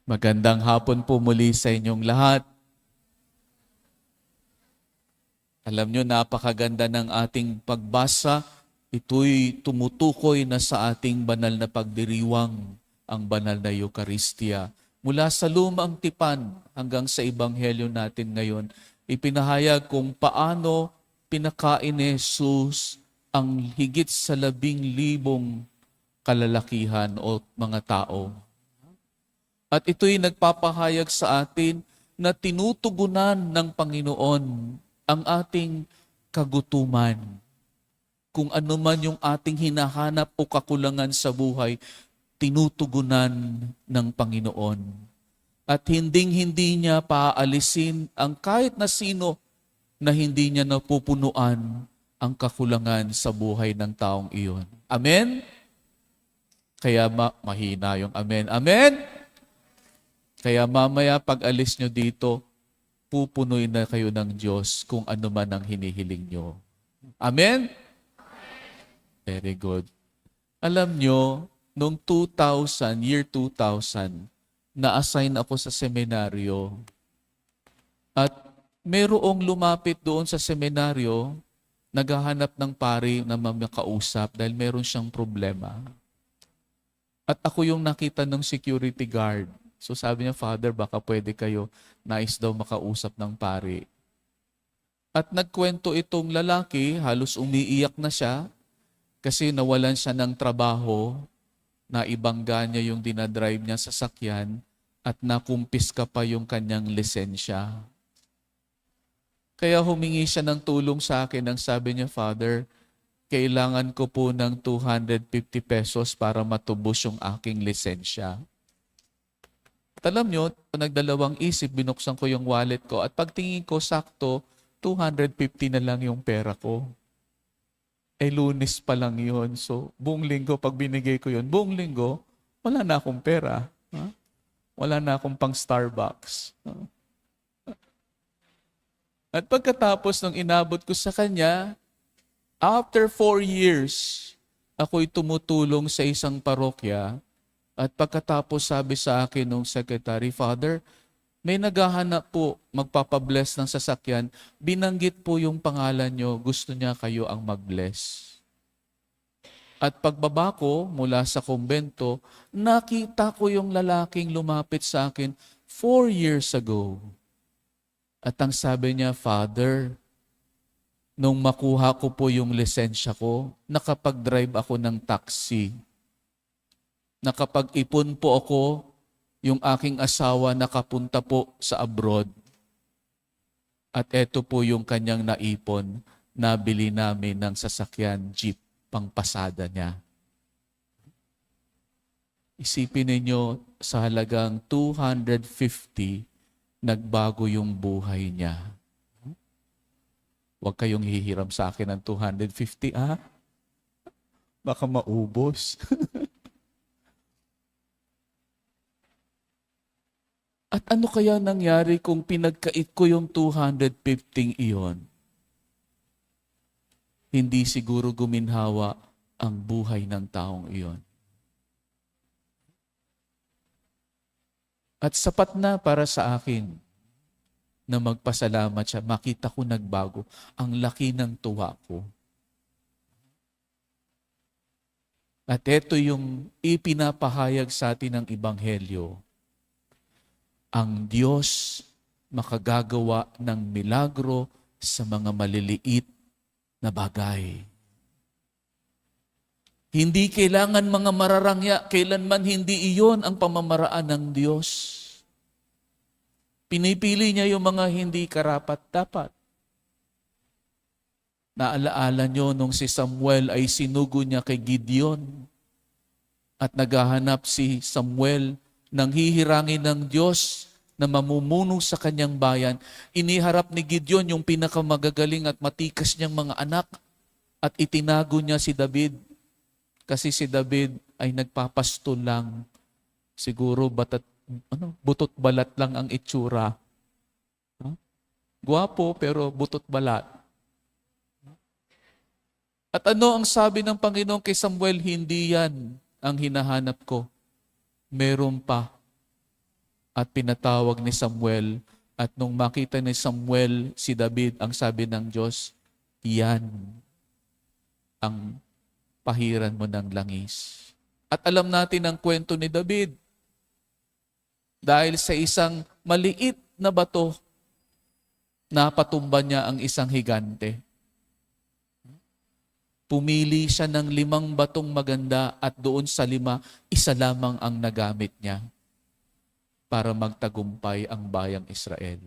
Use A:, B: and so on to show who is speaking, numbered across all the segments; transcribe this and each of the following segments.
A: Magandang hapon po muli sa inyong lahat. Alam nyo, napakaganda ng ating pagbasa. Ito'y tumutukoy na sa ating banal na pagdiriwang, ang banal na Eucharistia. Mula sa lumang tipan hanggang sa ebanghelyo natin ngayon, ipinahayag kung paano pinakain ni Jesus ang higit sa 10,000 kalalakihan o mga tao. At ito'y nagpapahayag sa atin na tinutugunan ng Panginoon ang ating kagutuman. Kung ano man yung ating hinahanap o kakulangan sa buhay, tinutugunan ng Panginoon. At hinding-hindi niya paaalisin ang kahit na sino na hindi niya napupunuan ang kakulangan sa buhay ng taong iyon. Amen? Kaya mahina yung amen. Amen? Kaya mamaya pag alis nyo dito, pupunuin na kayo ng Diyos kung ano man ang hinihiling nyo. Amen? Very good. Alam nyo, noong year 2000, na-assign ako sa seminaryo. At merong lumapit doon sa seminaryo, naghahanap ng pari na mamakausap dahil meron siyang problema. At ako yung nakita ng security guard. So sabi niya, Father, baka pwede kayo, nais daw makausap ng pari. At nagkwento itong lalaki, halos umiiyak na siya kasi nawalan siya ng trabaho, na ibangga niya yung dinadrive niya sa sakyan at nakumpiska pa yung kanyang lisensya. Kaya humingi siya ng tulong sa akin. Ang sabi niya, Father, kailangan ko po ng 250 pesos para matubos yung aking lisensya. At alam nyo, nagdalawang isip, binuksan ko yung wallet ko at pagtingin ko sakto, 250 na lang yung pera ko. Lunes pa lang yun. So, buong linggo, pag binigay ko yun, buong linggo, wala na akong pera. Wala na akong pang Starbucks. At pagkatapos ng inabot ko sa kanya, after 4 years, ako'y tumutulong sa isang parokya. At pagkatapos sabi sa akin ng secretary, Father, may naghahanap po, magpapabless ng sasakyan. Binanggit po yung pangalan nyo, gusto niya kayo ang mag-bless. At pagbaba ko mula sa kumbento, nakita ko yung lalaking lumapit sa akin 4 years ago. At ang sabi niya, Father, nung makuha ko po yung lisensya ko, nakapag-drive ako ng taxi. Nakapag-ipon po ako, yung aking asawa nakapunta po sa abroad. At eto po yung kanyang naipon, nabili namin ng sasakyan, jeep, pangpasada niya. Isipin ninyo, sa halagang 250, nagbago yung buhay niya. Huwag kayong hihiram sa akin ng 250, Baka maubos. At ano kaya nangyari kung pinagkait ko yung 250 iyon? Hindi siguro guminhawa ang buhay ng taong iyon. At sapat na para sa akin na magpasalamat siya. Makita ko nagbago. Ang laki ng tuwa ko. At ito yung ipinapahayag sa atin ng Ebanghelyo. Ang Diyos makagagawa ng milagro sa mga maliliit na bagay. Hindi kailangan mga mararangya, kailanman hindi iyon ang pamamaraan ng Diyos. Pinipili niya yung mga hindi karapat-dapat. Naalaala nyo nung si Samuel ay sinugo niya kay Gideon at naghahanap si Samuel nang hihirangin ng Diyos na mamumuno sa kanyang bayan, iniharap ni Gideon yung pinakamagagaling at matikas niyang mga anak at itinago niya si David. Kasi si David ay nagpapasto lang. Siguro butot balat lang ang itsura. Gwapo pero butot balat. At ano ang sabi ng Panginoon kay Samuel? Hindi yan ang hinahanap ko. Meron pa. at pinatawag ni Samuel. At nung makita ni Samuel si David, ang sabi ng Diyos, yan ang pahiran mo ng langis. At alam natin ang kwento ni David. Dahil sa isang maliit na bato, napatumba niya ang isang higante. Pumili siya ng 5 batong maganda at doon sa 5, isa lamang ang nagamit niya para magtagumpay ang bayang Israel.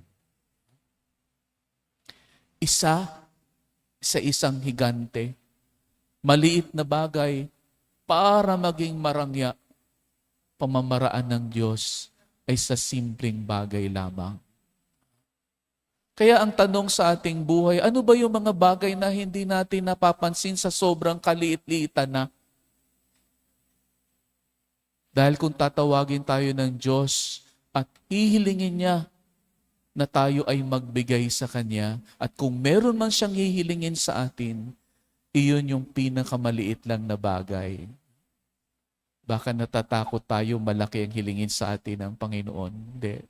A: Isa sa isang higante, maliit na bagay para maging marangya, pamamaraan ng Diyos ay sa simpleng bagay lamang. Kaya ang tanong sa ating buhay, ano ba yung mga bagay na hindi natin napapansin sa sobrang kaliit-liitan na? Dahil kung tatawagin tayo ng Diyos at hihilingin niya na tayo ay magbigay sa Kanya, at kung meron man siyang hihilingin sa atin, iyon yung pinakamaliit lang na bagay. Baka natatakot tayo malaki ang hilingin sa atin ng Panginoon. Hindi.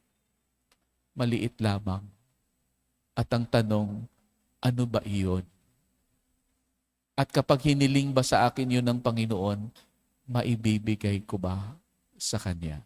A: Maliit lamang. At ang tanong, ano ba iyon? At kapag hiniling ba sa akin yun ng Panginoon, maibibigay ko ba sa Kanya?